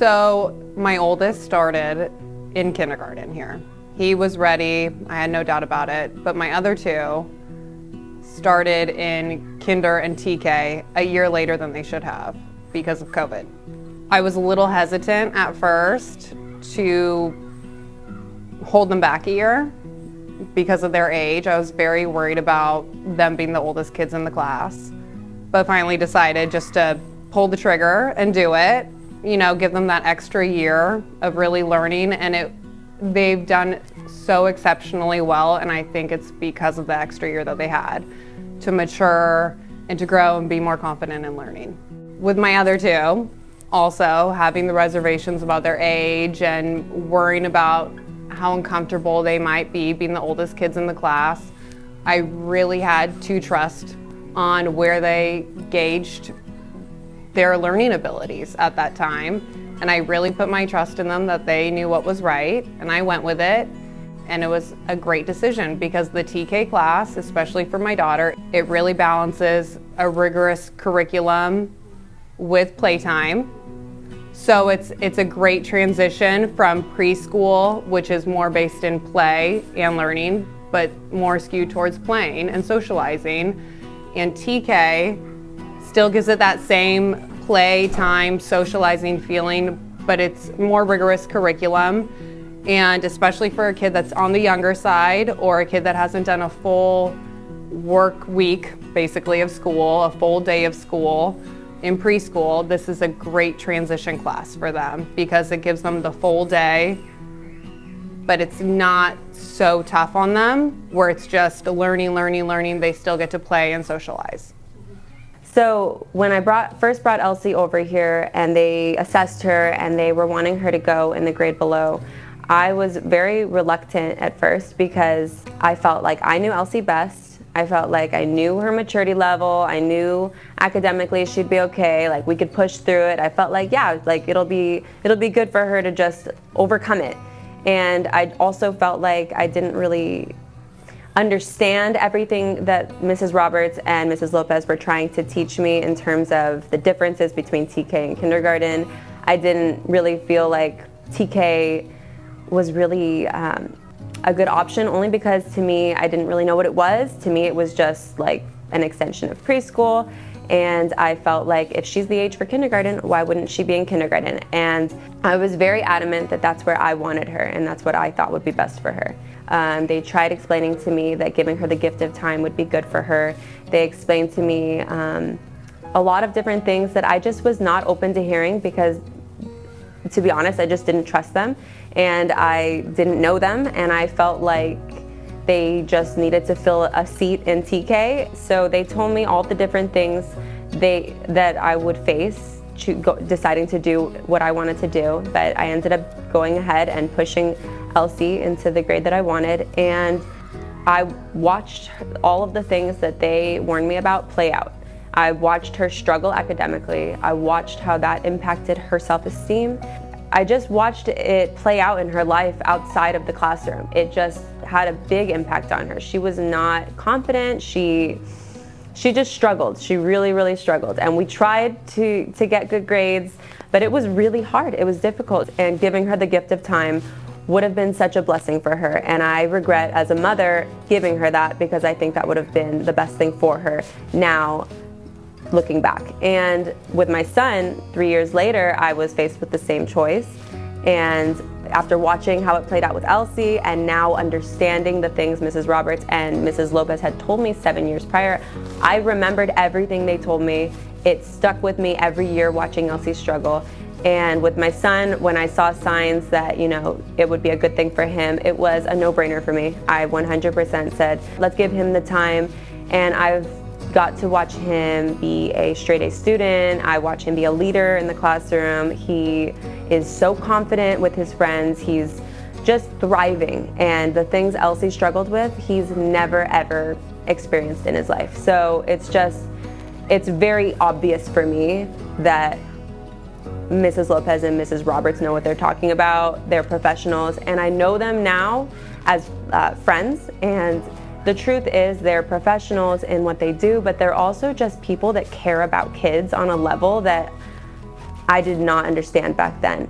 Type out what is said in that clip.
So my oldest started in kindergarten here. He was ready, I had no doubt about it, but my other two started in kinder and TK a year later than they should have because of COVID. I was a little hesitant at first to hold them back a year because of their age. I was very worried about them being the oldest kids in the class, but finally decided just to pull the trigger and do it, give them that extra year of really learning, and they've done so exceptionally well, and I think it's because of the extra year that they had to mature and to grow and be more confident in learning. With my other two, also having the reservations about their age and worrying about how uncomfortable they might be being the oldest kids in the class, I really had to trust on where they gauged their learning abilities at that time. And I really put my trust in them that they knew what was right, and I went with it. And it was a great decision because the TK class, especially for my daughter, it really balances a rigorous curriculum with playtime. So it's a great transition from preschool, which is more based in play and learning, but more skewed towards playing and socializing. And TK still gives it that same playtime, socializing feeling, but it's more rigorous curriculum. And especially for a kid that's on the younger side or a kid that hasn't done a full work week, basically, of school, a full day of school in preschool, this is a great transition class for them because it gives them the full day, but it's not so tough on them where it's just learning. They still get to play and socialize. So when I first brought Elsie over here and they assessed her and they were wanting her to go in the grade below, I was very reluctant at first because I felt like I knew Elsie best. I felt like I knew her maturity level. I knew academically she'd be okay. Like we could push through it. I felt like, yeah, like it'll be good for her to just overcome it. And I also felt like I didn't really understand everything that Mrs. Roberts and Mrs. Lopez were trying to teach me in terms of the differences between TK and kindergarten. I didn't really feel like TK was really a good option, only because to me, I didn't really know what it was. To me, it was just like an extension of preschool. And I felt like if she's the age for kindergarten, why wouldn't she be in kindergarten? And I was very adamant that that's where I wanted her and that's what I thought would be best for her. They tried explaining to me that giving her the gift of time would be good for her. They explained to me a lot of different things that I just was not open to hearing because, to be honest, I just didn't trust them and I didn't know them, and I felt like they just needed to fill a seat in TK. So they told me all the different things that I would face deciding to do what I wanted to do, but I ended up going ahead and pushing Elsie into the grade that I wanted, and I watched all of the things that they warned me about play out. I watched her struggle academically. I watched how that impacted her self-esteem. I just watched it play out in her life outside of the classroom. It just had a big impact on her. She was not confident. She just struggled. She really, really struggled. And we tried to get good grades, but it was really hard. It was difficult. And giving her the gift of time would have been such a blessing for her. And I regret as a mother giving her that because I think that would have been the best thing for her now, looking back. And with my son, 3 years later, I was faced with the same choice. And after watching how it played out with Elsie and now understanding the things Mrs. Roberts and Mrs. Lopez had told me 7 years prior, I remembered everything they told me. It stuck with me every year watching Elsie struggle. And with my son, when I saw signs that, it would be a good thing for him, it was a no-brainer for me. I 100% said, let's give him the time. And I've got to watch him be a straight A student. I watch him be a leader in the classroom. He is so confident with his friends. He's just thriving. And the things Elsie struggled with, he's never ever experienced in his life. So it's very obvious for me that Mrs. Lopez and Mrs. Roberts know what they're talking about. They're professionals, and I know them now as friends, and the truth is they're professionals in what they do, but they're also just people that care about kids on a level that I did not understand back then.